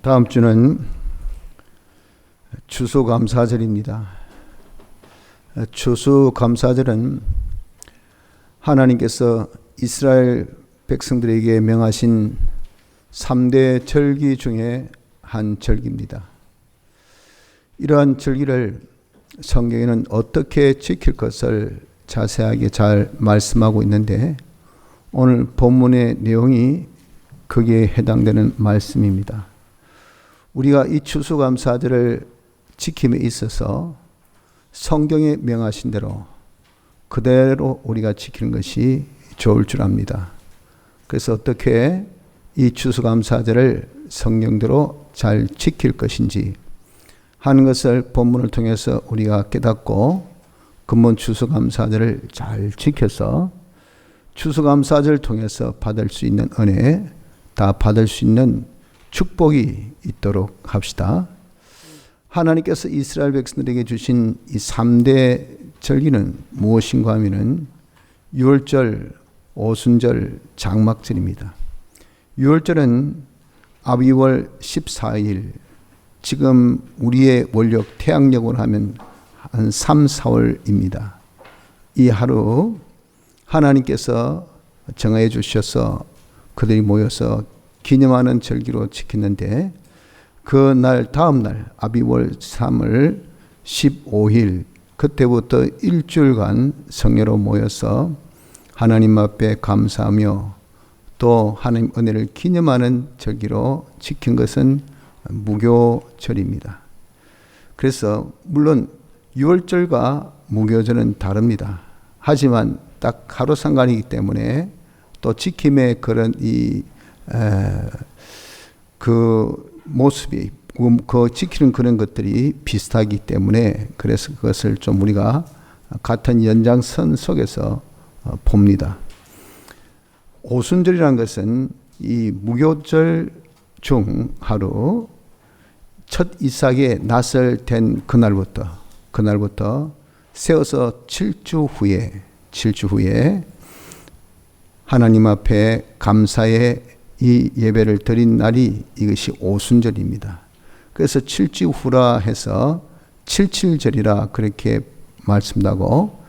다음 주는 추수감사절입니다. 추수감사절은 하나님께서 이스라엘 백성들에게 명하신 3대 절기 중에 한 절기입니다. 이러한 절기를 성경에는 어떻게 지킬 것을 자세하게 잘 말씀하고 있는데, 오늘 본문의 내용이 거기에 해당되는 말씀입니다. 우리가 이 추수감사절을 지킴에 있어서 성경에 명하신 대로 그대로 우리가 지키는 것이 좋을 줄 압니다. 그래서 어떻게 이 추수감사절을 성경대로 잘 지킬 것인지 하는 것을 본문을 통해서 우리가 깨닫고 근본 추수감사절을 잘 지켜서 추수감사절을 통해서 받을 수 있는 은혜, 다 받을 수 있는 축복이 있도록 합시다. 하나님께서 이스라엘 백성들에게 주신 이 3대 절기는 무엇인가 하면은 유월절, 오순절, 장막절입니다. 유월절은 아비월 14일, 지금 우리의 원력 태양력으로 하면 한 3, 4월입니다. 이 하루 하나님께서 정해 주셔서 그들이 모여서 기념하는 절기로 지키는데, 그 날 다음 날 아비월 3월 15일 그때부터 일주일간 성회로 모여서 하나님 앞에 감사하며 또 하나님 은혜를 기념하는 절기로 지킨 것은 무교절입니다. 그래서 물론 유월절과 무교절은 다릅니다. 하지만 딱 하루 상관이기 때문에 또 지킴의 그런 그 모습이, 그 지키는 그런 것들이 비슷하기 때문에, 그래서 그것을 좀 우리가 같은 연장선 속에서 봅니다. 오순절이라는 것은 이 무교절 중 하루, 첫 이삭의 낫을 댄 그날부터 세워서 7주 후에 하나님 앞에 감사의 이 예배를 드린 날이 이것이 오순절입니다. 그래서 7주 후라 해서 77절이라 그렇게 말씀하고,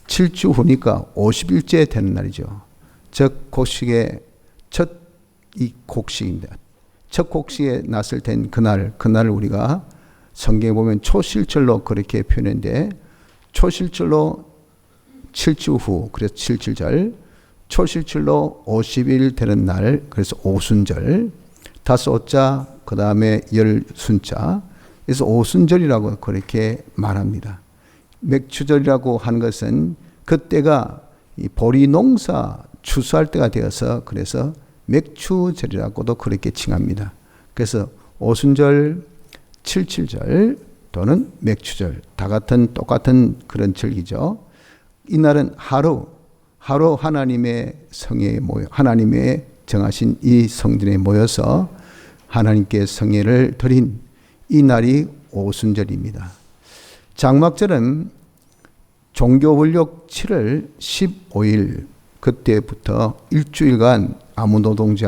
7주 후니까 50일째 되는 날이죠. 즉 곡식의 첫 곡식입니다. 첫 곡식에 낫을 댄 그날을 우리가 성경에 보면 초실절로 그렇게 표현했는데, 초실절로 7주 후, 그래서 77절, 초실절로 50일 되는 날, 그래서 오순절, 5자, 그 다음에 10순자, 그래서 오순절이라고 그렇게 말합니다. 맥추절이라고 하는 것은 그때가 이 보리 농사 추수할 때가 되어서 그래서 맥추절이라고도 그렇게 칭합니다. 그래서 오순절, 77절 또는 맥추절, 다 같은 똑같은 그런 절기죠. 이날은 하루 하나님의 성회에 모여, 하나님의 정하신 이 성전에 모여서 하나님께 성회를 드린 이 날이 오순절입니다. 장막절은 종교원력 7월 15일 그때부터 일주일간 아무 노동하지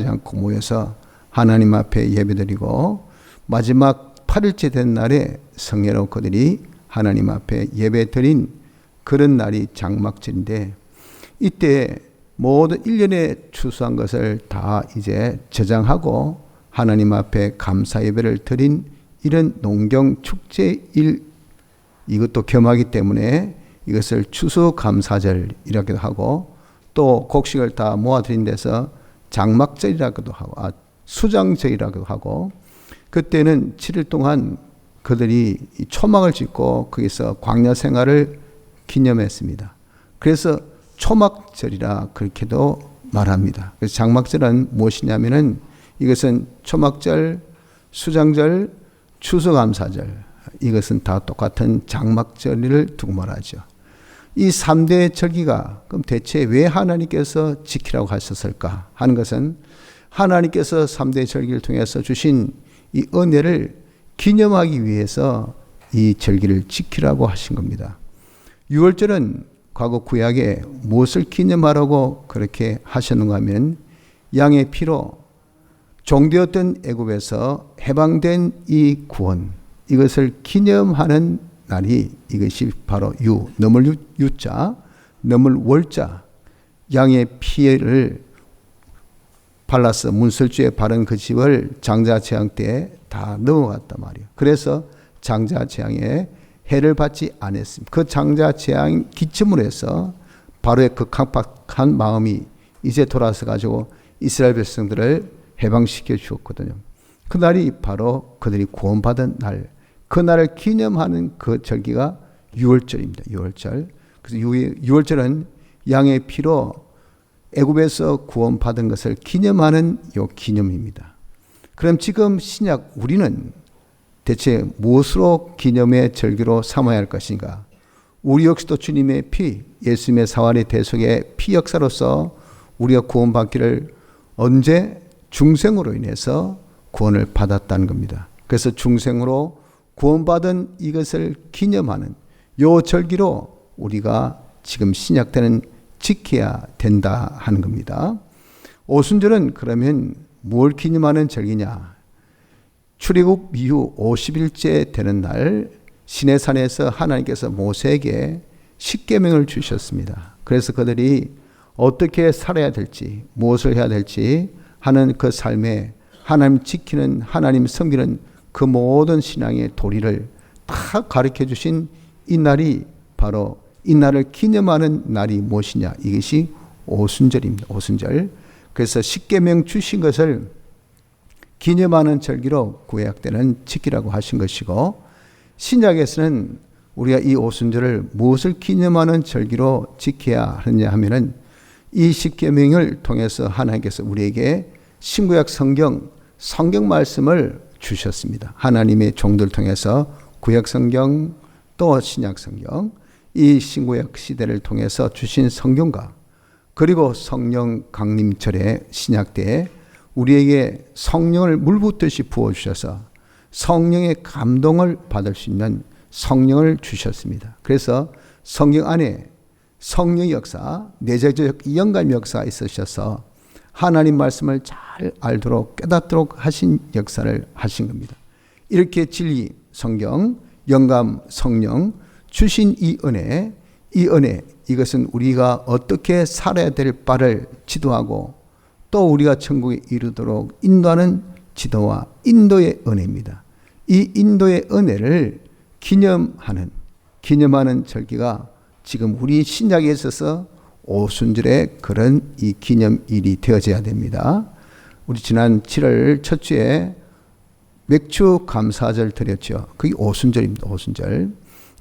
않고 모여서 하나님 앞에 예배드리고, 마지막 8일째 된 날에 성회로 그들이 하나님 앞에 예배드린 그런 날이 장막절인데, 이때 모든 1년에 추수한 것을 다 이제 저장하고 하나님 앞에 감사 예배를 드린 이런 농경 축제일, 이것도 겸하기 때문에 이것을 추수감사절이라고도 하고, 또 곡식을 다 모아드린 데서 장막절이라고도 하고, 수장절이라고도 하고, 그때는 7일 동안 그들이 초막을 짓고 거기서 광야 생활을 기념했습니다. 그래서 초막절이라 그렇게도 말합니다. 그래서 장막절은 무엇이냐면은 이것은 초막절, 수장절, 추수감사절, 이것은 다 똑같은 장막절을 두고 말하죠. 이 3대 절기가 그럼 대체 왜 하나님께서 지키라고 하셨을까 하는 것은, 하나님께서 3대 절기를 통해서 주신 이 은혜를 기념하기 위해서 이 절기를 지키라고 하신 겁니다. 유월절은 과거 구약에 무엇을 기념하라고 그렇게 하셨는가 하면, 양의 피로 종되었던 애굽에서 해방된 이 구원, 이것을 기념하는 날이 이것이 바로 넘을 유자, 넘을 월자, 양의 피를 발라서 문설주에 바른 그 집을 장자재앙 때에 다 넘어갔단 말이에요. 그래서 장자재앙에 해를 받지 않았습니다. 그 장자재앙 기점으로 해서 바로의 그 강박한 마음이 이제 돌아서 가지고 이스라엘 백성들을 해방시켜 주었거든요. 그 날이 바로 그들이 구원받은 날, 그 날을 기념하는 그 절기가 유월절입니다. 유월절. 그래서 유월절은 양의 피로 애굽에서 구원받은 것을 기념하는 요 기념입니다. 그럼 지금 신약 우리는 대체 무엇으로 기념의 절기로 삼아야 할 것인가? 우리 역시도 주님의 피, 예수님의 사활의 대속의 피 역사로서 우리가 구원받기를 언제? 중생으로 인해서 구원을 받았다는 겁니다. 그래서 중생으로 구원받은 이것을 기념하는 요 절기로 우리가 지금 신약 때는 지켜야 된다 하는 겁니다. 오순절은 그러면 뭘 기념하는 절기냐? 출애굽 이후 50일째 되는 날 시내산에서 하나님께서 모세에게 십계명을 주셨습니다. 그래서 그들이 어떻게 살아야 될지, 무엇을 해야 될지 하는 그 삶에 하나님 지키는, 하나님 섬기는 그 모든 신앙의 도리를 다 가르쳐 주신 이 날이 바로 이 날을 기념하는 날이 무엇이냐? 이것이 오순절입니다. 오순절. 그래서 십계명 주신 것을 기념하는 절기로 구약 때는 지키라고 하신 것이고, 신약에서는 우리가 이 오순절을 무엇을 기념하는 절기로 지켜야 하느냐 하면은 이 십계명을 통해서 하나님께서 우리에게 신구약 성경 말씀을 주셨습니다. 하나님의 종들 통해서 구약 성경 또 신약 성경, 이 신구약 시대를 통해서 주신 성경과 그리고 성령 강림절의 신약 때에 우리에게 성령을 물붓듯이 부어주셔서 성령의 감동을 받을 수 있는 성령을 주셨습니다. 그래서 성경 안에 성령의 역사, 내재적 영감 역사가 있으셔서 하나님 말씀을 잘 알도록 깨닫도록 하신 역사를 하신 겁니다. 이렇게 진리, 성경, 영감, 성령 주신 이 은혜, 이것은 우리가 어떻게 살아야 될 바를 지도하고 또 우리가 천국에 이르도록 인도하는 지도와 인도의 은혜입니다. 이 인도의 은혜를 기념하는 절기가 지금 우리 신약에 있어서 오순절의 그런 이 기념일이 되어져야 됩니다. 우리 지난 7월 첫 주에 맥주 감사절 드렸죠. 그게 오순절입니다. 오순절.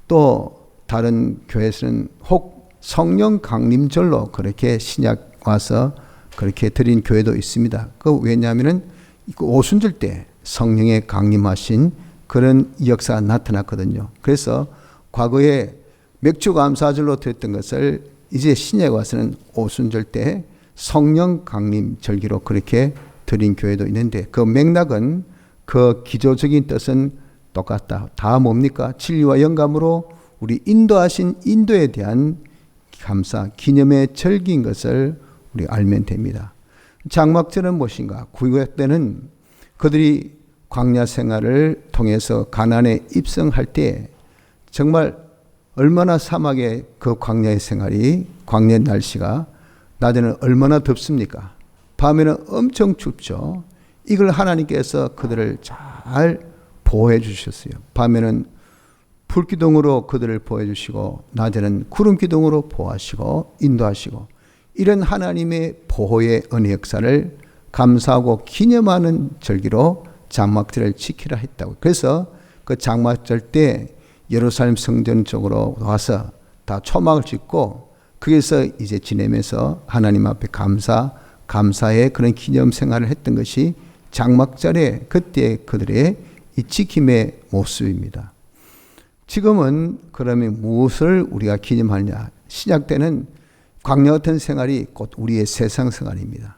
또 다른 교회에서는 혹 성령 강림절로 그렇게 신약 와서 그렇게 드린 교회도 있습니다. 그 왜냐하면은 오순절 때 성령의 강림하신 그런 역사가 나타났거든요. 그래서 과거에 맥주 감사절로 드렸던 것을 이제 신약에 와서는 오순절 때 성령 강림 절기로 그렇게 드린 교회도 있는데, 그 맥락은 그 기초적인 뜻은 똑같다. 다 뭡니까? 진리와 영감으로 우리 인도하신 인도에 대한 감사, 기념의 절기인 것을 우리 알면 됩니다. 장막절은 무엇인가? 구약 때는 그들이 광야 생활을 통해서 가나안에 입성할 때 정말 얼마나 사막의 그 광야의 생활이, 광야의 날씨가 낮에는 얼마나 덥습니까? 밤에는 엄청 춥죠. 이걸 하나님께서 그들을 잘 보호해 주셨어요. 밤에는 불기둥으로 그들을 보호해 주시고 낮에는 구름기둥으로 보호하시고 인도하시고, 이런 하나님의 보호의 은혜 역사를 감사하고 기념하는 절기로 장막절을 지키라 했다고. 그래서 그 장막절 때 예루살렘 성전 쪽으로 와서 다 초막을 짓고 거기서 이제 지내면서 하나님 앞에 감사의 그런 기념 생활을 했던 것이 장막절에 그때 그들의 이 지킴의 모습입니다. 지금은 그러면 무엇을 우리가 기념하느냐? 신약 때는 광야 같은 생활이 곧 우리의 세상 생활입니다.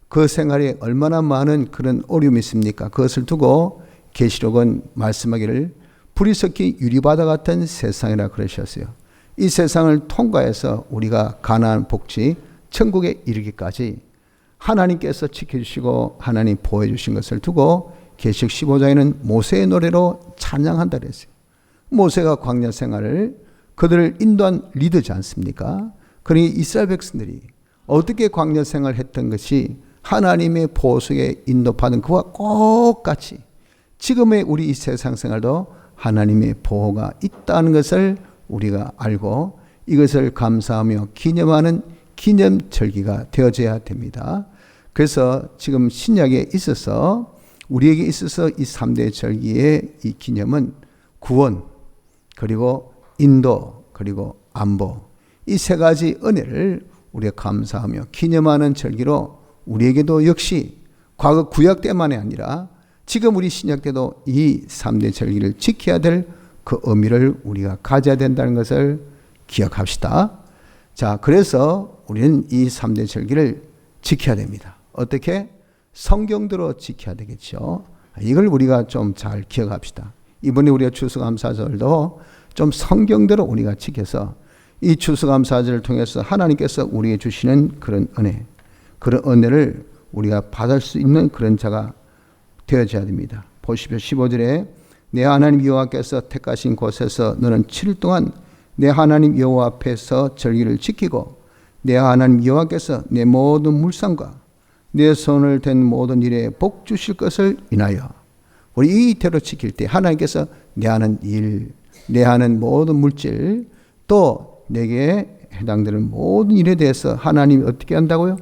그 생활에 얼마나 많은 그런 어려움이 있습니까? 그것을 두고 계시록은 말씀하기를 불이 섞인 유리바다 같은 세상이라 그러셨어요. 이 세상을 통과해서 우리가 가나안 복지, 천국에 이르기까지 하나님께서 지켜주시고 하나님 보호해 주신 것을 두고 계시록 15장에는 모세의 노래로 찬양한다 그랬어요. 모세가 광야 생활을 그들을 인도한 리더지 않습니까? 그러니 이스라엘 백성들이 어떻게 광야 생활을 했던 것이 하나님의 보호 속에 인도받은 그와 똑같이 지금의 우리 이 세상 생활도 하나님의 보호가 있다는 것을 우리가 알고 이것을 감사하며 기념하는 기념절기가 되어져야 됩니다. 그래서 지금 신약에 있어서 우리에게 있어서 이 3대 절기의 이 기념은 구원, 그리고 인도, 그리고 안보, 이 세 가지 은혜를 우리가 감사하며 기념하는 절기로 우리에게도 역시 과거 구약 때만이 아니라 지금 우리 신약 때도 이 3대 절기를 지켜야 될 그 의미를 우리가 가져야 된다는 것을 기억합시다. 자, 그래서 우리는 이 3대 절기를 지켜야 됩니다. 어떻게? 성경대로 지켜야 되겠죠. 이걸 우리가 좀 잘 기억합시다. 이번에 우리가 추수감사절도 좀 성경대로 우리가 지켜서 이 추수감사절을 통해서 하나님께서 우리에게 주시는 그런 은혜, 그런 은혜를 우리가 받을 수 있는 그런 자가 되어져야 됩니다. 보십시오. 15절에 내 하나님 여호와께서 택하신 곳에서 너는 7일 동안 내 하나님 여호와 앞에서 절기를 지키고 내 하나님 여호와께서 내 모든 물상과 내 손을 댄 모든 일에 복 주실 것을 인하여 우리 이대로 지킬 때 하나님께서 내 하는 일, 내 하는 모든 물질 또 내게 해당되는 모든 일에 대해서 하나님이 어떻게 한다고요?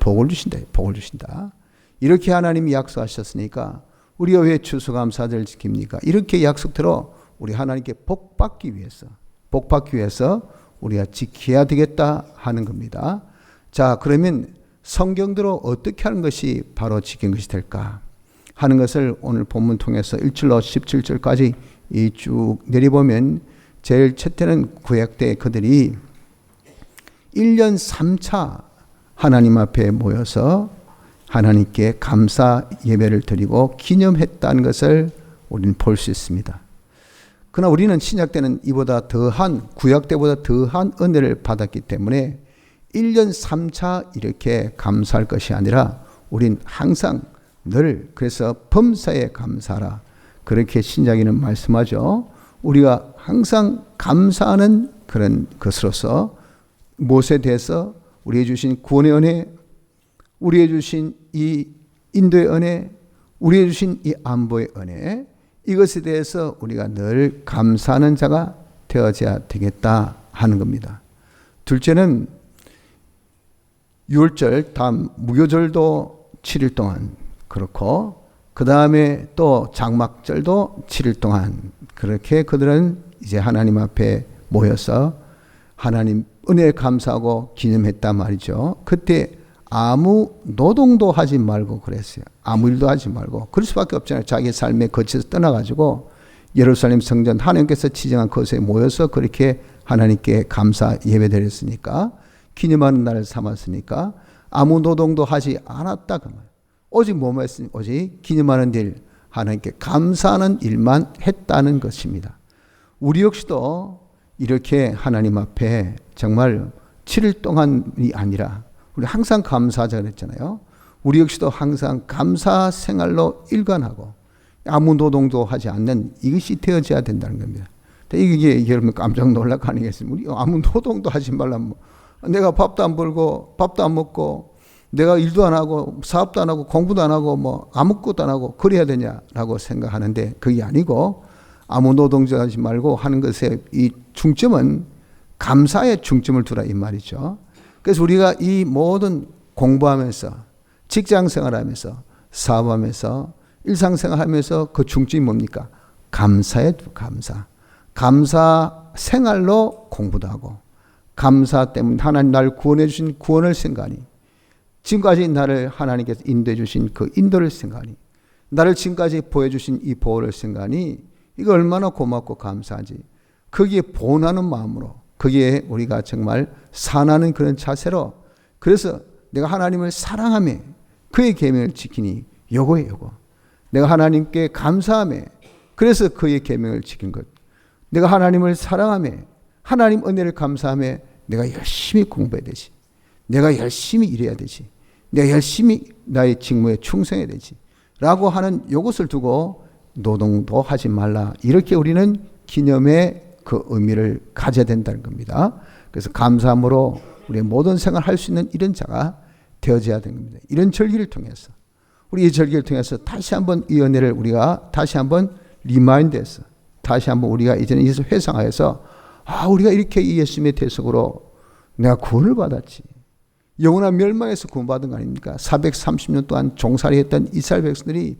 복을 주신다. 복을 주신다. 이렇게 하나님이 약속하셨으니까 우리가 왜 추수감사절을 지킵니까? 이렇게 약속대로 우리 하나님께 복 받기 위해서 우리가 지켜야 되겠다 하는 겁니다. 자, 그러면 성경대로 어떻게 하는 것이 바로 지킨 것이 될까 하는 것을 오늘 본문 통해서 1절로 17절까지 이 쭉 내려보면 제일 첫째는 구약 때 그들이 1년 3차 하나님 앞에 모여서 하나님께 감사 예배를 드리고 기념했다는 것을 우리는 볼 수 있습니다. 그러나 우리는 신약 때는 이보다 더한, 구약 때보다 더한 은혜를 받았기 때문에 1년 3차 이렇게 감사할 것이 아니라 우린 항상 늘 그래서 범사에 감사하라. 그렇게 신약에는 말씀하죠. 우리가 항상 감사하는 그런 것으로서 무엇에 대해서 우리에게 주신 구원의 은혜, 우리에게 주신 이 인도의 은혜, 우리에게 주신 이 안보의 은혜, 이것에 대해서 우리가 늘 감사하는 자가 되어져야 되겠다 하는 겁니다. 둘째는 6월절, 다음 무교절도 7일 동안 그렇고 그 다음에 또 장막절도 7일 동안 그렇게 그들은 이제 하나님 앞에 모여서 하나님 은혜에 감사하고 기념했단 말이죠. 그때 아무 노동도 하지 말고 그랬어요. 아무 일도 하지 말고. 그럴 수밖에 없잖아요. 자기 삶에 거쳐서 떠나가지고 예루살렘 성전 하나님께서 지정한 것에 모여서 그렇게 하나님께 감사 예배드렸으니까 기념하는 날을 삼았으니까 아무 노동도 하지 않았다 그 말. 오직 뭐만 했으니 오직 기념하는 일, 하나님께 감사하는 일만 했다는 것입니다. 우리 역시도 이렇게 하나님 앞에 정말 7일 동안이 아니라 우리 항상 감사하자 그랬잖아요. 우리 역시도 항상 감사 생활로 일관하고 아무 노동도 하지 않는 이것이 되어져야 된다는 겁니다. 이게 여러분 깜짝 놀랄 거 아니겠습니까? 우리 아무 노동도 하지 말라. 내가 밥도 안 벌고 밥도 안 먹고 내가 일도 안 하고 사업도 안 하고 공부도 안 하고 뭐 아무것도 안 하고 그래야 되냐라고 생각하는데 그게 아니고 아무 노동도 하지 말고 하는 것의 이 중점은 감사에 중점을 두라 이 말이죠. 그래서 우리가 이 모든 공부하면서 직장 생활하면서 사업하면서 일상생활하면서 그 중점이 뭡니까? 감사에 감사. 감사 생활로 공부도 하고 감사 때문에 하나님 나를 구원해 주신 구원을 생각하니 지금까지 나를 하나님께서 인도해 주신 그 인도를 생각하니 나를 지금까지 보여주신 이 보호를 생각하니 이거 얼마나 고맙고 감사하지. 거기에 본하는 마음으로 거기에 우리가 정말 산하는 그런 자세로 그래서 내가 하나님을 사랑하며 그의 계명을 지키니 요거예요. 요거. 내가 하나님께 감사하며 그래서 그의 계명을 지킨 것. 내가 하나님을 사랑하며 하나님 은혜를 감사하며 내가 열심히 공부해야 되지. 내가 열심히 일해야 되지. 내가 열심히 나의 직무에 충성해야 되지 라고 하는 이것을 두고 노동도 하지 말라. 이렇게 우리는 기념의 그 의미를 가져야 된다는 겁니다. 그래서 감사함으로 우리의 모든 생활을 할 수 있는 이런 자가 되어져야 되는 겁니다. 이런 절기를 통해서 우리 이 절기를 통해서 다시 한번 이 은혜를 우리가 다시 한번 리마인드해서 다시 한번 우리가 이제는 이것을 회상하여서 우리가 이렇게 이 예수님의 대속으로 내가 구원을 받았지. 영원한 멸망에서 구원받은 거 아닙니까? 430년 동안 종살이했던 이스라엘 백성들이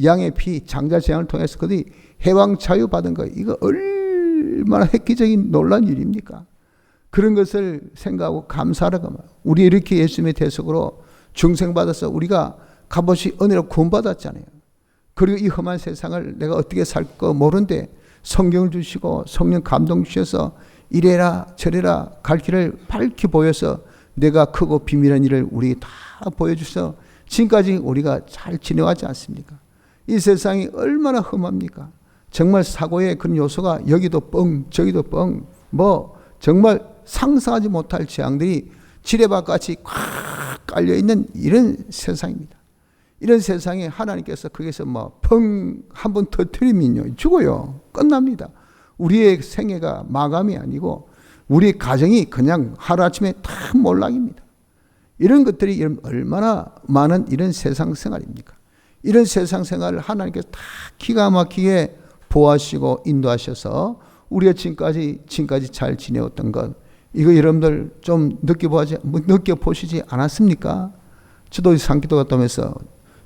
양의 피, 장자 재앙을 통해서 그들이 해방 자유 받은 거, 이거 얼마나 획기적인 놀라운 일입니까? 그런 것을 생각하고 감사하라고. 우리 이렇게 예수님의 대속으로 중생받아서 우리가 값없이 은혜로 구원받았잖아요. 그리고 이 험한 세상을 내가 어떻게 살까 모르는데 성경을 주시고 성령 감동 주셔서 이래라 저래라 갈 길을 밝히 보여서 내가 크고 비밀한 일을 우리 다 보여주셔서 지금까지 우리가 잘 지내왔지 않습니까? 이 세상이 얼마나 험합니까? 정말 사고의 그런 요소가 여기도 뻥 저기도 뻥 뭐 정말 상상하지 못할 재앙들이 지뢰밭같이 꽉 깔려있는 이런 세상입니다. 이런 세상에 하나님께서 거기서 뭐 펑 한 번 터뜨리면요 죽어요. 끝납니다. 우리의 생애가 마감이 아니고 우리 가정이 그냥 하루아침에 다 몰락입니다. 이런 것들이 얼마나 많은 이런 세상 생활입니까? 이런 세상 생활을 하나님께서 다 기가 막히게 보호하시고 인도하셔서 우리가 지금까지 잘 지내었던 것, 이거 여러분들 좀 느껴보시지 않았습니까? 저도 산기도 갔다 오면서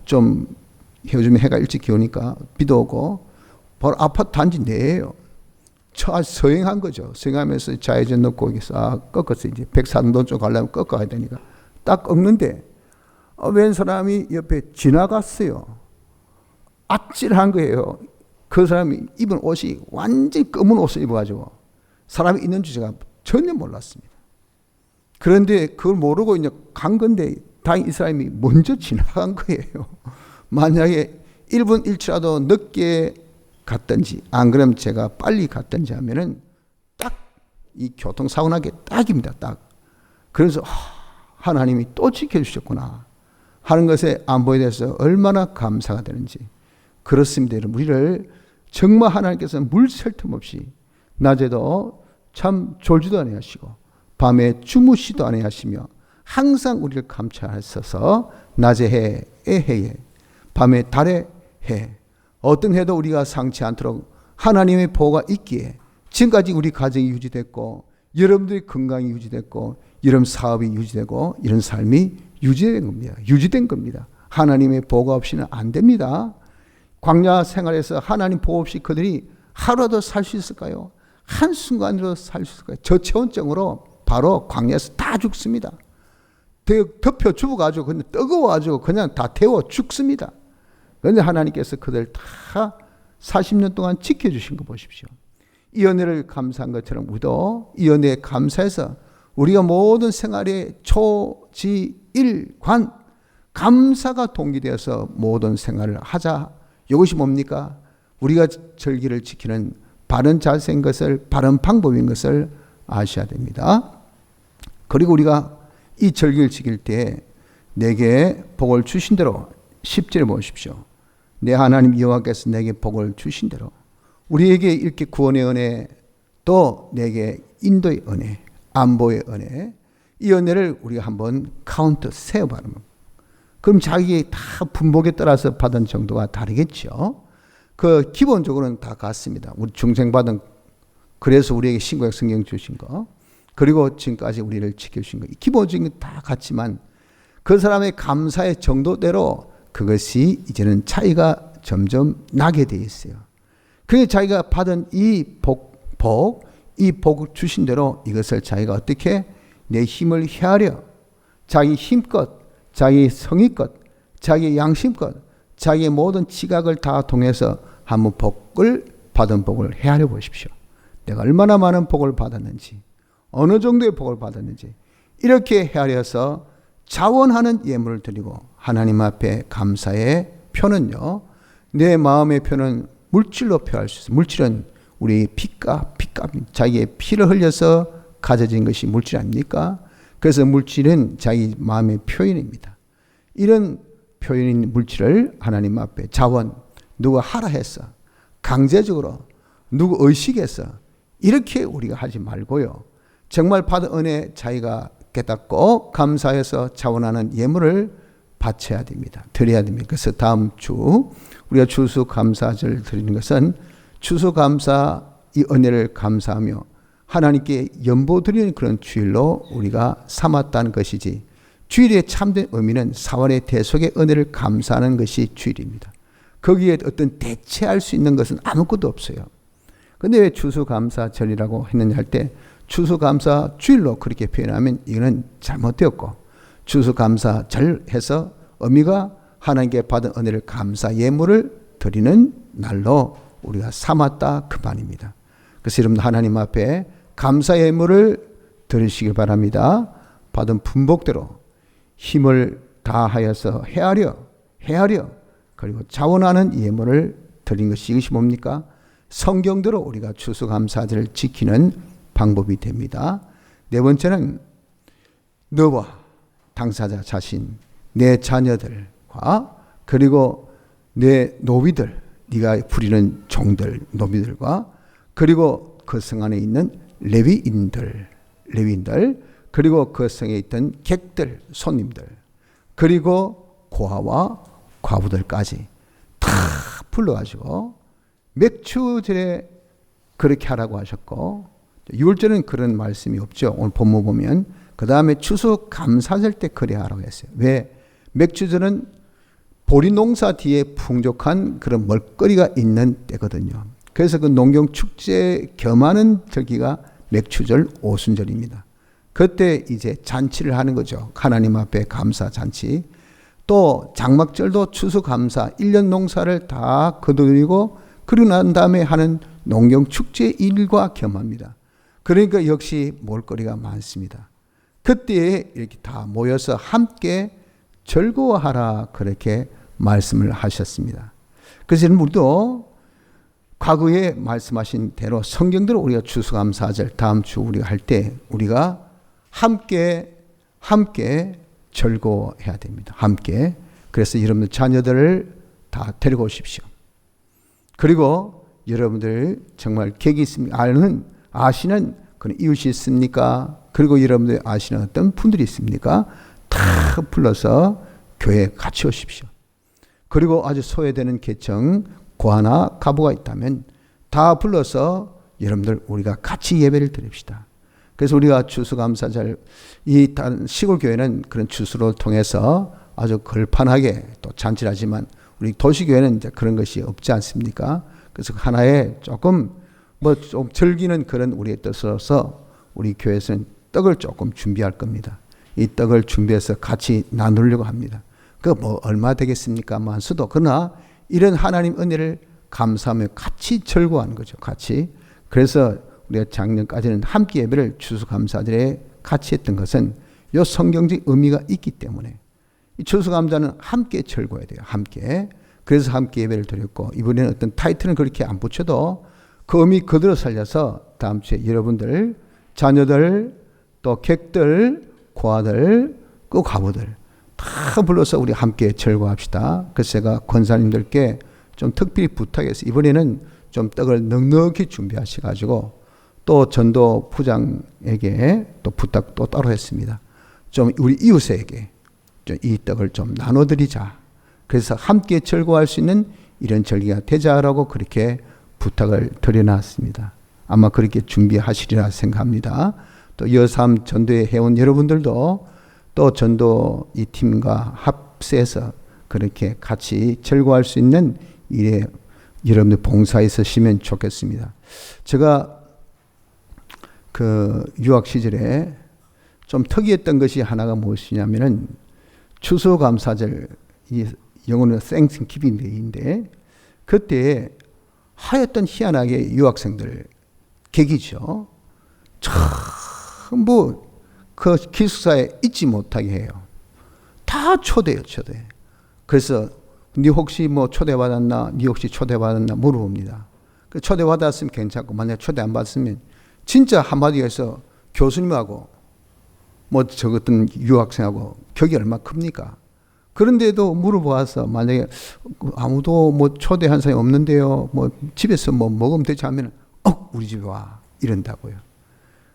좀 요즘에 해가 일찍 기오니까 비도 오고 바로 아파트 단지 내예요. 서행한 거죠. 서행하면서 좌회전 넣고 여기 싹 꺾었어. 이제 백산동 쪽 가려면 꺾어야 되니까 딱 꺾는데 웬 사람이 옆에 지나갔어요. 아찔한 거예요. 그 사람이 입은 옷이 완전히 검은 옷을 입어가지고 사람이 있는 줄 제가 전혀 몰랐습니다. 그런데 그걸 모르고 이제 간 건데 다행히 이 사람이 먼저 지나간 거예요. 만약에 1분 1초라도 늦게 갔든지 안 그러면 제가 빨리 갔든지 하면은 딱 이 교통사고 나게 딱입니다. 딱. 그래서 하나님이 또 지켜주셨구나 하는 것에 안보에 대해서 얼마나 감사가 되는지. 그렇습니다. 우리를 정말 하나님께서는 물 셀 틈 없이 낮에도 참 졸지도 아니하시고 밤에 주무시도 아니하시며 항상 우리를 감찰하셔서 낮에 해에 밤에 달에 해 어떤 해도 우리가 상치 않도록 하나님의 보호가 있기에 지금까지 우리 가정이 유지됐고 여러분들의 건강이 유지됐고 여러분 사업이 유지되고 이런 삶이 유지된 겁니다. 하나님의 보호가 없이는 안 됩니다. 광야 생활에서 하나님 보호 없이 그들이 하루라도 살 수 있을까요? 한순간으로 살 수 있을까요? 저체온증으로 바로 광야에서 다 죽습니다. 덮여 죽어가지고 그냥 뜨거워가지고 그냥 다 데워 죽습니다. 그런데 하나님께서 그들 다 40년 동안 지켜주신 거 보십시오. 이 은혜를 감사한 것처럼 우리도 이 은혜에 감사해서 우리가 모든 생활의 초지일관 감사가 동기되어서 모든 생활을 하자. 이것이 뭡니까? 우리가 절기를 지키는 바른 자세인 것을, 바른 방법인 것을 아셔야 됩니다. 그리고 우리가 이 절기를 지킬 때 내게 복을 주신 대로 10절을 보십시오. 내 하나님 여호와께서 내게 복을 주신 대로 우리에게 이렇게 구원의 은혜, 또 내게 인도의 은혜, 안보의 은혜, 이 은혜를 우리가 한번 카운트 세어봐라. 그럼 자기의 다 분복에 따라서 받은 정도가 다르겠죠. 그 기본적으로는 다 같습니다. 우리 중생받은, 그래서 우리에게 신구약 성경 주신 거, 그리고 지금까지 우리를 지켜주신 거, 기본적인 다 같지만 그 사람의 감사의 정도대로 그것이 이제는 차이가 점점 나게 돼 있어요. 그래서 자기가 받은 이 복을 주신 대로 이것을 자기가 어떻게 내 힘을 헤아려 자기 힘껏, 자기 성의껏, 자기 양심껏, 자기의 모든 지각을 다 통해서 한번 받은 복을 헤아려 보십시오. 내가 얼마나 많은 복을 받았는지, 어느 정도의 복을 받았는지 이렇게 헤아려서 자원하는 예물을 드리고 하나님 앞에 감사의 표는요, 내 마음의 표는 물질로 표할 수 있어요. 물질은 우리 피값, 자기의 피를 흘려서 가져진 것이 물질 아닙니까? 그래서 물질은 자기 마음의 표현입니다. 이런 표현인 물질을 하나님 앞에 자원, 누가 하라 했어, 강제적으로 누구 의식해서 이렇게 우리가 하지 말고요. 정말 받은 은혜 자기가 깨닫고 감사해서 자원하는 예물을 바쳐야 됩니다. 드려야 됩니다. 그래서 다음 주 우리가 추수감사절 드리는 것은 추수감사 이 은혜를 감사하며 하나님께 연보 드리는 그런 주일로 우리가 삼았다는 것이지, 주일의 참된 의미는 사활의 대속의 은혜를 감사하는 것이 주일입니다. 거기에 어떤 대체할 수 있는 것은 아무것도 없어요. 근데 왜 추수감사절이라고 했느냐 할 때 추수감사 주일로 그렇게 표현하면 이거는 잘못되었고, 추수감사절 해서 의미가 하나님께 받은 은혜를 감사 예물을 드리는 날로 우리가 삼았다 그 말입니다. 그래서 여러분 하나님 앞에 감사 예물을 드리시길 바랍니다. 받은 분복대로 힘을 다하여서 헤아려 그리고 자원하는 예물을 드린 것이, 이것이 뭡니까? 성경대로 우리가 추수감사절을 지키는 방법이 됩니다. 네 번째는 너와 당사자 자신, 내 자녀들과 그리고 내 노비들, 네가 부리는 종들, 노비들과 그리고 그 성 안에 있는 레위인들, 그리고 그 성에 있던 객들, 손님들, 그리고 고아와 과부들까지 다 불러가지고 맥추절에 그렇게 하라고 하셨고, 6월절은 그런 말씀이 없죠. 오늘 본문 보면 그 다음에 추수감사절 때 그래야 하라고 했어요. 왜? 맥추절은 보리 농사 뒤에 풍족한 그런 먹거리가 있는 때거든요. 그래서 그 농경 축제 겸하는 절기가 맥추절 오순절입니다. 그때 이제 잔치를 하는 거죠. 하나님 앞에 감사 잔치. 또 장막절도 추수감사 1년 농사를 다 거두리고 그러고 난 다음에 하는 농경 축제 일과 겸합니다. 그러니까 역시 먹을거리가 많습니다. 그때 이렇게 다 모여서 함께 즐거워하라 그렇게 말씀을 하셨습니다. 그래서 우리도 과거에 말씀하신 대로 성경대로 우리가 추수감사절 다음 주 우리가 할 때 우리가 함께 즐거워해야 됩니다. 함께. 그래서 여러분들 자녀들을 다 데리고 오십시오. 그리고 여러분들 정말 객이 있습니까? 아시는 그런 이웃이 있습니까? 그리고 여러분들 아시는 어떤 분들이 있습니까? 다 불러서 교회에 같이 오십시오. 그리고 아주 소외되는 계층, 고아나 가부가 있다면 다 불러서 여러분들 우리가 같이 예배를 드립시다. 그래서 우리가 추수감사절, 이 시골 교회는 그런 추수를 통해서 아주 걸판하게 또 잔치를 하지만 우리 도시교회는 이제 그런 것이 없지 않습니까? 그래서 하나의 조금 좀 즐기는 그런 우리의 뜻으로서 우리 교회에서는 떡을 조금 준비할 겁니다. 이 떡을 준비해서 같이 나누려고 합니다. 그 얼마 되겠습니까? 만수도. 그러나 이런 하나님 은혜를 감사하며 같이 즐거워하는 거죠. 같이. 그래서 우리가 작년까지는 함께 예배를 추수감사절에 같이 했던 것은 이 성경적 의미가 있기 때문에 이 추수감사는 함께 즐거워야 돼요. 함께. 그래서 함께 예배를 드렸고, 이번에는 어떤 타이틀은 그렇게 안 붙여도 그 의미 그대로 살려서 다음 주에 여러분들, 자녀들, 또 객들, 고아들, 그 과부들 다 불러서 우리 함께 즐거워합시다. 그래서 제가 권사님들께 좀 특별히 부탁해서 이번에는 좀 떡을 넉넉히 준비하셔가지고 또 전도 부장에게 또 부탁도 따로 했습니다. 좀 우리 이웃에게 이 떡을 좀 나눠드리자. 그래서 함께 즐거워할 수 있는 이런 절기가 되자라고 그렇게 부탁을 드려놨습니다. 아마 그렇게 준비하시리라 생각합니다. 또 여삼 전도회 회원 여러분들도 또 전도 이 팀과 합세해서 그렇게 같이 즐거워할 수 있는 일에 여러분들 봉사에 있으시면 좋겠습니다. 제가 그 유학 시절에 좀 특이했던 것이 하나가 무엇이냐면은 추수감사절, 이 영어는 Thanksgiving Day인데 그때 하였던 희한하게 유학생들 객이죠. 전부 그 기숙사에 있지 못하게 해요. 다 초대해요, 초대. 그래서 네 혹시 뭐 초대받았나? 네 혹시 초대받았나? 물어봅니다. 그 초대받았으면 괜찮고 만약 초대 안 받았으면 진짜 한마디 해서 교수님하고 뭐 저 같은 유학생하고 격이 얼마 큽니까? 그런데도 물어보아서 만약에 아무도 뭐 초대한 사람이 없는데요. 뭐 집에서 뭐 먹으면 되지 하면 우리 집에 와 이런다고요.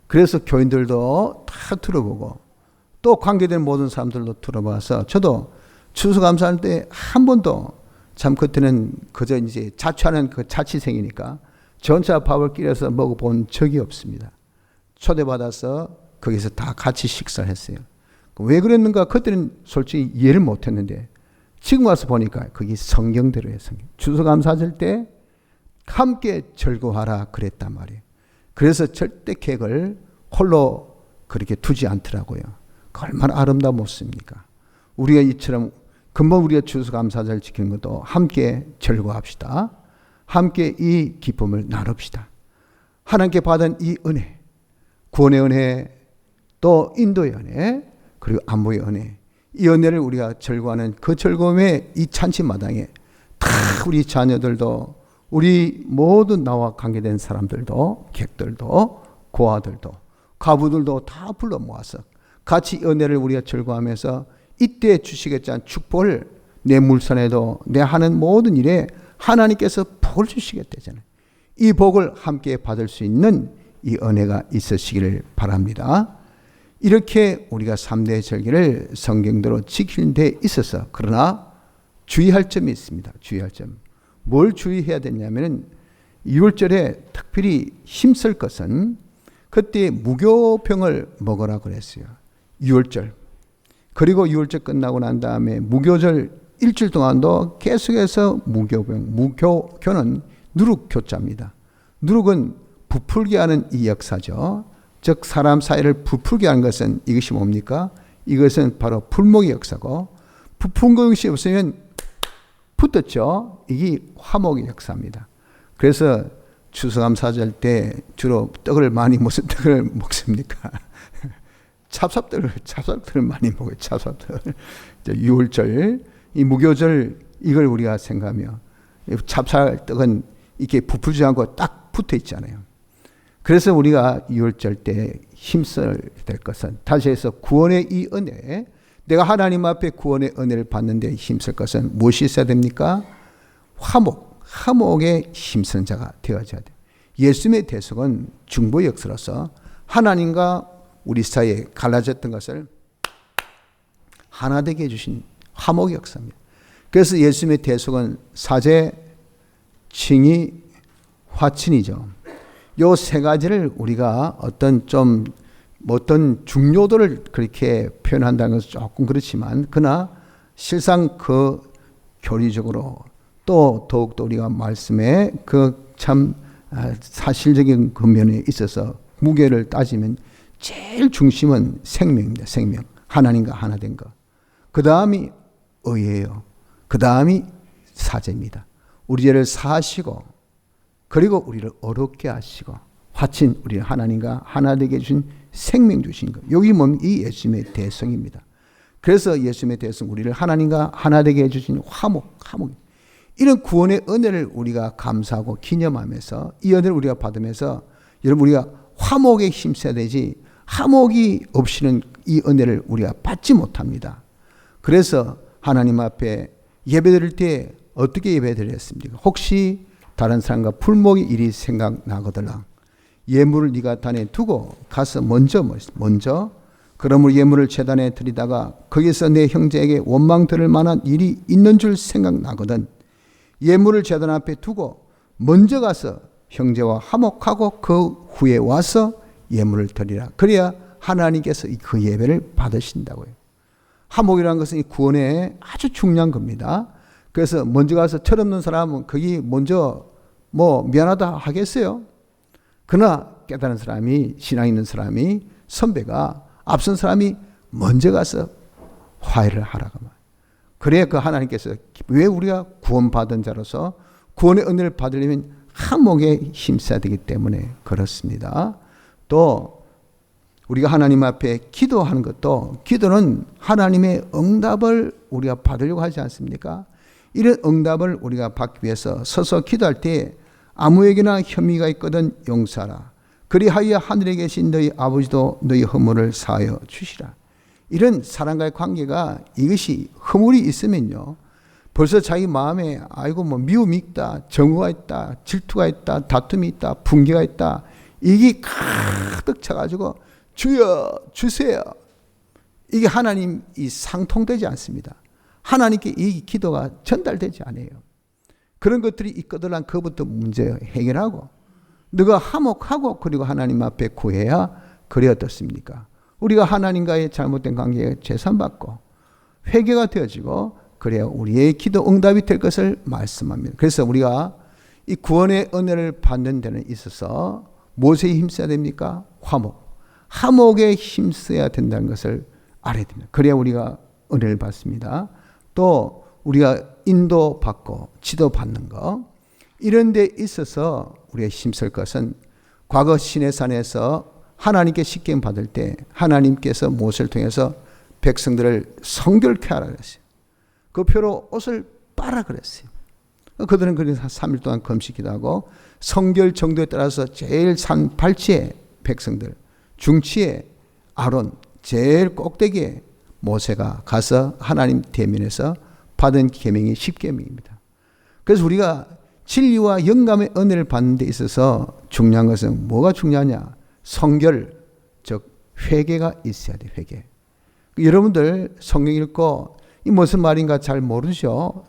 그래서 교인들도 다 들어보고 또 관계된 모든 사람들도 들어봐서 저도 추수감사할 때 한 번도 참 그때는 그저 이제 자취하는 그 자취생이니까 전차 밥을 끼려서 먹어본 적이 없습니다. 초대받아서 거기서 다 같이 식사를 했어요. 왜 그랬는가? 그때는 솔직히 이해를 못했는데 지금 와서 보니까 그게 성경대로예요. 성경. 추수감사절 때 함께 즐거워하라 그랬단 말이에요. 그래서 절대 계획을 홀로 그렇게 두지 않더라고요. 얼마나 아름다운 모습입니까? 우리가 이처럼 금방 우리가 추수감사절 지키는 것도 함께 즐거워합시다. 함께 이 기쁨을 나눕시다. 하나님께 받은 이 은혜, 구원의 은혜, 또 인도의 은혜, 그리고 안보의 은혜, 이 은혜를 우리가 즐거워하는 그 즐거움의 이 잔치마당에 다 우리 자녀들도 우리 모든 나와 관계된 사람들도 객들도 고아들도 가부들도 다 불러 모아서 같이 은혜를 우리가 즐거워하면서 이때 주시겠지 않은 축복을 내 물산에도 내 하는 모든 일에 하나님께서 복을 주시겠다잖아요. 이 복을 함께 받을 수 있는 이 은혜가 있으시기를 바랍니다. 이렇게 우리가 3대 절기를 성경대로 지키는 데 있어서 그러나 주의할 점이 있습니다. 주의할 점. 뭘 주의해야 되냐면은 6월절에 특별히 힘쓸 것은 그때 무교병을 먹으라 그랬어요. 6월절. 그리고 6월절 끝나고 난 다음에 무교절 일주일 동안도 계속해서 무교병. 무교는 누룩교자입니다. 누룩은 부풀게 하는 이 역사죠. 즉 사람 사이를 부풀게 하는 것은 이것이 뭡니까? 이것은 바로 풀목의 역사고 부푼 것이 없으면 붙었죠. 이게 화목의 역사입니다. 그래서 추수감사절 때 주로 떡을 많이 무슨 떡을 먹습니까? 찹쌀떡을 많이 먹어요. 찹쌀떡. 6월절, 이 무교절 이걸 우리가 생각하며 찹쌀떡은 이렇게 부풀지 않고 딱 붙어 있잖아요. 그래서 우리가 6월절 때 힘써야 될 것은 다시 해서 구원의 이 은혜, 내가 하나님 앞에 구원의 은혜를 받는데 힘쓸 것은 무엇이 있어야 됩니까? 화목에 힘쓰는 자가 되어져야 돼요. 예수님의 대속은 중보 역사로서 하나님과 우리 사이에 갈라졌던 것을 하나 되게 해주신 화목의 역사입니다. 그래서 예수님의 대속은 사제, 칭의, 화친이죠. 요 세 가지를 우리가 어떤 중요도를 그렇게 표현한다는 것은 조금 그렇지만, 그러나 실상 그 교리적으로 또 더욱더 우리가 말씀에 그 참 사실적인 근면에 있어서 무게를 따지면 제일 중심은 생명입니다. 생명. 하나님과 하나 된 것. 그 다음이 의예요. 그 다음이 사제입니다. 우리 죄를 사하시고 그리고 우리를 어렵게 하시고 화친 우리 하나님과 하나 되게 해주신 생명 주신 것. 여기 뭡니까? 이 예수님의 대성입니다. 그래서 예수님의 대성, 우리를 하나님과 하나 되게 해주신 화목. 이런 구원의 은혜를 우리가 감사하고 기념하면서 이 은혜를 우리가 받으면서 여러분 우리가 화목에 힘써야 되지 화목이 없이는 이 은혜를 우리가 받지 못합니다. 그래서 하나님 앞에 예배드릴 때 어떻게 예배드렸습니까? 혹시 다른 사람과 풀목의 일이 생각나거들라 예물을 네가 단에 두고 가서 먼저 그러므로 예물을 제단에 드리다가 거기서 내 형제에게 원망 들을 만한 일이 있는 줄 생각나거든 예물을 제단 앞에 두고 먼저 가서 형제와 화목하고 그 후에 와서 예물을 드리라. 그래야 하나님께서 그 예배를 받으신다고요. 화목이라는 것은 이 구원에 아주 중요한 겁니다. 그래서 먼저 가서 철없는 사람은 거기 먼저 미안하다 하겠어요. 그러나 깨달은 사람이, 신앙 있는 사람이, 선배가 앞선 사람이 먼저 가서 화해를 하라고 말해요. 그래야 그 하나님께서 왜 우리가 구원받은 자로서 구원의 은혜를 받으려면 화목에 힘써야 되기 때문에 그렇습니다. 또 우리가 하나님 앞에 기도하는 것도 기도는 하나님의 응답을 우리가 받으려고 하지 않습니까? 이런 응답을 우리가 받기 위해서 서서 기도할 때 아무에게나 혐의가 있거든 용서하라. 그리하여 하늘에 계신 너희 아버지도 너희 허물을 사하여 주시라. 이런 사람과의 관계가 이것이 허물이 있으면요, 벌써 자기 마음에 아이고 뭐 미움이 있다, 정오가 있다, 질투가 있다, 다툼이 있다, 분개가 있다, 이게 가득 차가지고 주여 주세요, 이게 하나님이 상통되지 않습니다. 하나님께 이 기도가 전달되지 않아요. 그런 것들이 있거든 그것부터 문제 해결하고 너가 화목하고 그리고 하나님 앞에 구해야 그래 어떻습니까? 우리가 하나님과의 잘못된 관계에 재산받고 회개가 되어지고 그래야 우리의 기도 응답이 될 것을 말씀합니다. 그래서 우리가 이 구원의 은혜를 받는 데는 있어서 무엇에 힘써야 됩니까? 화목에 힘써야 된다는 것을 알아야 됩니다. 그래야 우리가 은혜를 받습니다. 또 우리가 인도받고 지도받는 거, 이런 데 있어서 우리가 힘쓸 것은 과거 시내산에서 하나님께 십계명 받을 때 하나님께서 모세를 통해서 백성들을 성결케 하라 그랬어요. 그 표로 옷을 빨아 그랬어요. 그들은 그래서 3일 동안 금식기도 하고 성결 정도에 따라서 제일 산 발치에 백성들, 중치에 아론, 제일 꼭대기에 모세가 가서 하나님 대면에서 받은 계명이 십계명입니다. 그래서 우리가 진리와 영감의 은혜를 받는 데 있어서 중요한 것은 뭐가 중요하냐? 성결, 즉 회개가 있어야 돼. 회개. 여러분들 성경 읽고 이 무슨 말인가 잘 모르죠?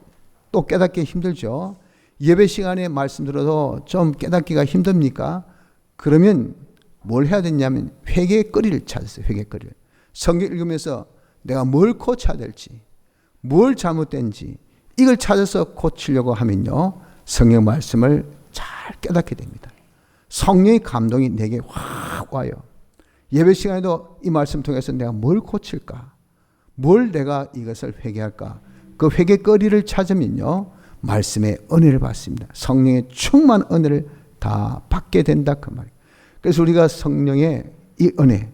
또 깨닫기 힘들죠? 예배 시간에 말씀 들어도 좀 깨닫기가 힘듭니까? 그러면 뭘 해야 되냐면 회개의 거리를 찾으세요. 회개의 거리를. 성경 읽으면서 내가 뭘 고쳐야 될지, 뭘 잘못된지 이걸 찾아서 고치려고 하면요, 성경 말씀을 잘 깨닫게 됩니다. 성령의 감동이 내게 확 와요. 예배 시간에도 이 말씀 통해서 내가 뭘 고칠까, 뭘 내가 이것을 회개할까, 그 회개거리를 찾으면요 말씀의 은혜를 받습니다. 성령의 충만한 은혜를 다 받게 된다 그 말이에요. 그래서 우리가 성령의 이 은혜,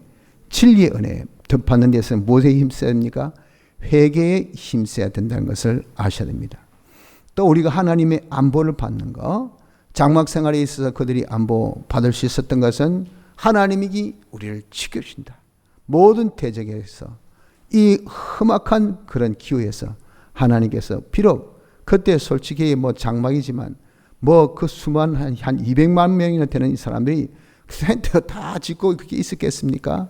진리의 은혜 덮받는 데서 무엇에 힘써야 됩니까? 회개에 힘써야 된다는 것을 아셔야 됩니다. 또 우리가 하나님의 안보를 받는 것, 장막 생활에 있어서 그들이 안보 받을 수 있었던 것은 하나님이 우리를 지켜주신다. 모든 대적에서 이 험악한 그런 기후에서 하나님께서 비록 그때 솔직히 뭐 장막이지만 뭐 그 수만 한 200만 명이나 되는 이 사람들이 텐트 다 짓고 그렇게 있었겠습니까?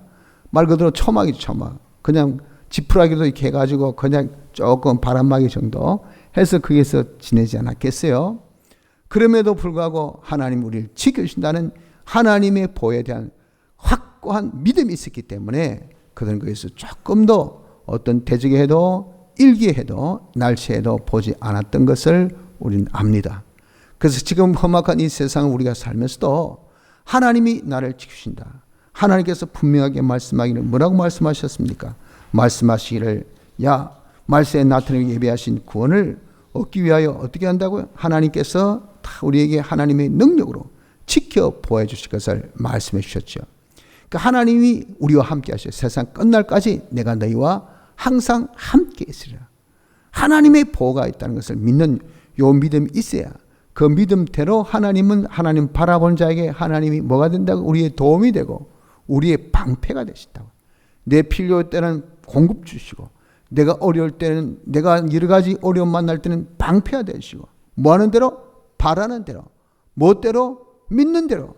말 그대로 초막이죠, 초막. 그냥 지푸라기도 이렇게 해가지고 그냥 조금 바람막이 정도 해서 거기에서 지내지 않았겠어요? 그럼에도 불구하고 하나님 우리를 지켜주신다는 하나님의 보호에 대한 확고한 믿음이 있었기 때문에 그들은 거기서 조금 더 어떤 대적이 해도 일기해도 날씨에도 보지 않았던 것을 우리는 압니다. 그래서 지금 험악한 이 세상을 우리가 살면서도 하나님이 나를 지키신다. 하나님께서 분명하게 말씀하기를 뭐라고 말씀하셨습니까? 말씀하시기를 야 말세에 나타내고 예배하신 구원을 얻기 위하여 어떻게 한다고요? 하나님께서 다 우리에게 하나님의 능력으로 지켜 보호해 주실 것을 말씀해 주셨죠. 그러니까 하나님이 우리와 함께 하셔요. 세상 끝날까지 내가 너희와 항상 함께 있으리라. 하나님의 보호가 있다는 것을 믿는 요 믿음이 있어야 그 믿음대로 하나님은 하나님 바라본 자에게 하나님이 뭐가 된다고? 우리의 도움이 되고 우리의 방패가 되신다고. 내 필요 때는 공급 주시고 내가 어려울 때는 내가 여러 가지 어려움 만날 때는 방패가 되시고 뭐 하는 대로? 바라는 대로 뭐대로? 믿는 대로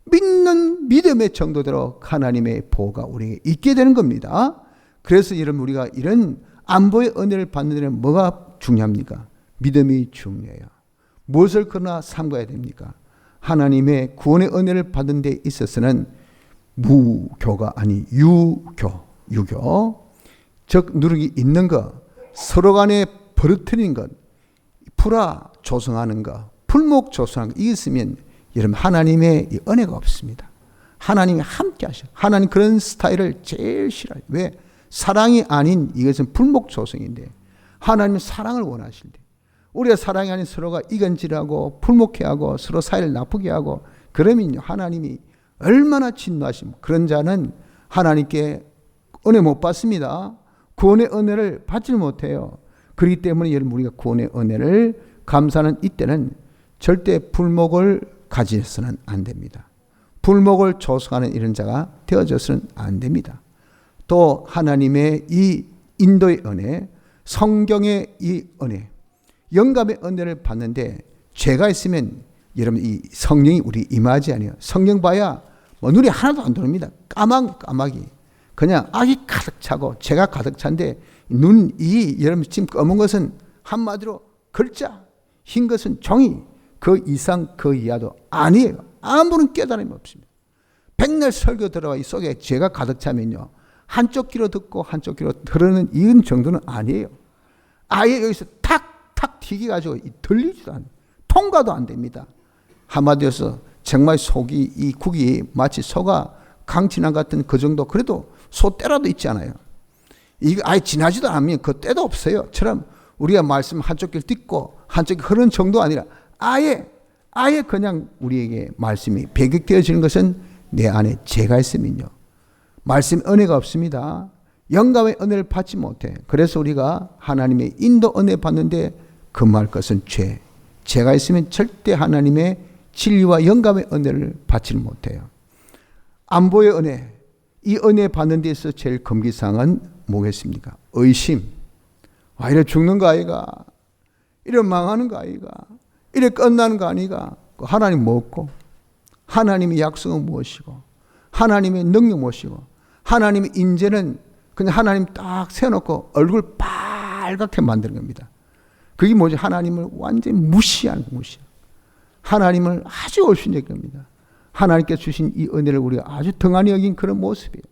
믿는 믿음의 정도대로 하나님의 보호가 우리에게 있게 되는 겁니다. 그래서 여러분 우리가 이런 안보의 은혜를 받는 데는 뭐가 중요합니까? 믿음이 중요해요. 무엇을 그러나 삼가야 됩니까? 하나님의 구원의 은혜를 받은 데 있어서는 무교가 아니 유교 즉 누룩이 있는 것, 서로 간에 버릇트리는 것, 풀아 조성하는 것, 풀목 조성하는 것, 이게 있으면 여러분 하나님의 이 은혜가 없습니다. 하나님이 함께 하셔. 하나님 그런 스타일을 제일 싫어요. 왜? 사랑이 아닌 이것은 풀목 조성인데 하나님은 사랑을 원하실때 우리가 사랑이 아닌 서로가 이간질하고 풀목해하고 서로 사이를 나쁘게 하고 그러면 하나님이 얼마나 진노하십니까? 그런 자는 하나님께 은혜 못 받습니다. 구원의 은혜를 받지 못해요. 그렇기 때문에 여러분 우리가 구원의 은혜를 감사하는 이때는 절대 불목을 가지서는 안 됩니다. 불목을 조성하는 이런 자가 되어져서는 안 됩니다. 또 하나님의 이 인도의 은혜, 성경의 이 은혜, 영감의 은혜를 받는데 죄가 있으면 여러분 이 성령이 우리 임하지 아니에요. 성령 봐야 뭐 눈이 하나도 안 들어옵니다. 까마귀. 그냥 악이 가득 차고 죄가 가득 찬데 눈이 여러분 지금 검은 것은 한마디로 글자, 흰 것은 종이, 그 이상 그 이하도 아니에요. 아무런 깨달음이 없습니다. 백날 설교 들어와 이 속에 죄가 가득 차면요, 한쪽 귀로 듣고 한쪽 귀로 들으는 이 정도는 아니에요. 아예 여기서 탁탁 튀겨가지고 들리지도 않아요. 통과도 안 됩니다. 한마디로서 정말 속이, 이 국이 마치 소가 강진한 같은 그 정도, 그래도 소 때라도 있지 않아요. 이거 아예 지나지도 않으면 그 때도 없어요. 처럼 우리가 말씀 한쪽 귀를 듣고 한쪽 귀 흐르는 정도 아니라 아예 그냥 우리에게 말씀이 배격되어지는 것은 내 안에 죄가 있으면요, 말씀 은혜가 없습니다. 영감의 은혜를 받지 못해. 그래서 우리가 하나님의 인도 은혜 받는데 금할 것은 죄가 있으면 절대 하나님의 진리와 영감의 은혜를 받지는 못해요. 안보의 은혜, 이 은혜 받는 데 있어서 제일 금기사항은 뭐겠습니까? 의심. 이래 죽는 거 아이가? 이래 망하는 거 아이가? 이래 끝나는 거 아니가? 하나님 뭐고? 하나님의 약속은 무엇이고? 하나님의 능력 무엇이고? 하나님의 인재는 그냥 하나님 딱 세워놓고 얼굴 빨갛게 만드는 겁니다. 그게 뭐지? 하나님을 완전히 무시하는. 하나님을 아주 얼씬하게 겁니다. 하나님께 주신 이 은혜를 우리가 아주 등한히 여긴 그런 모습이에요.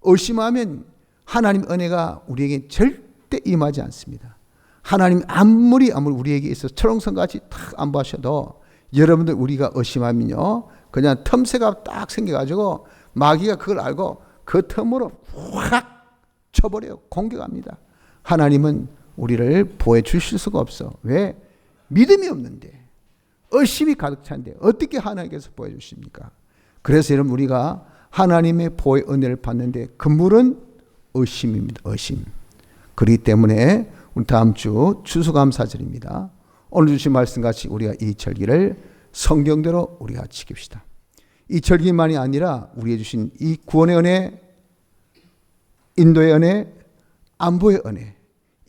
의심하면 하나님 은혜가 우리에게 절대 임하지 않습니다. 하나님 아무리 우리에게 있어서 철옹성같이 탁 안보하셔도 여러분들 우리가 의심하면요, 그냥 틈새가 딱 생겨가지고 마귀가 그걸 알고 그 틈으로 확 쳐버려요. 공격합니다. 하나님은 우리를 보호해 주실 수가 없어. 왜? 믿음이 없는데, 의심이 가득 찬데 어떻게 하나님께서 보호해 주십니까? 그래서 여러분 우리가 하나님의 보호의 은혜를 받는데 근물은 의심입니다. 의심. 그렇기 때문에 우리 다음 주 추수감사절입니다. 오늘 주신 말씀같이 우리가 이 절기를 성경대로 우리가 지킵시다. 이 절기만이 아니라 우리에게 주신 이 구원의 은혜, 인도의 은혜, 안보의 은혜,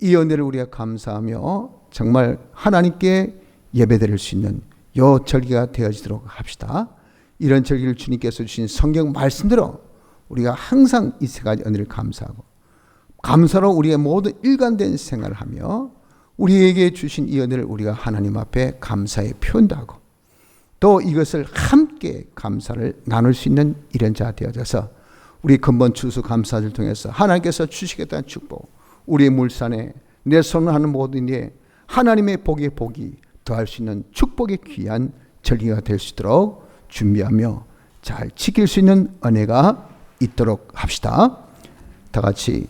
이 은혜를 우리가 감사하며 정말 하나님께 예배드릴 수 있는 요 절기가 되어지도록 합시다. 이런 절기를 주님께서 주신 성경 말씀대로 우리가 항상 이 세 가지 은혜를 감사하고, 감사로 우리의 모든 일관된 생활을 하며 우리에게 주신 이 은혜를 우리가 하나님 앞에 감사의 표현도 하고, 또 이것을 함께 감사를 나눌 수 있는 이런 자 되어져서 우리 근본 추수감사를 통해서 하나님께서 주시겠다는 축복, 우리의 물산에 내 손을 하는 모든 일에 하나님의 복에 복이 더할 수 있는 축복의 귀한 절기가 될 수 있도록 준비하며 잘 지킬 수 있는 은혜가 있도록 합시다. 다 같이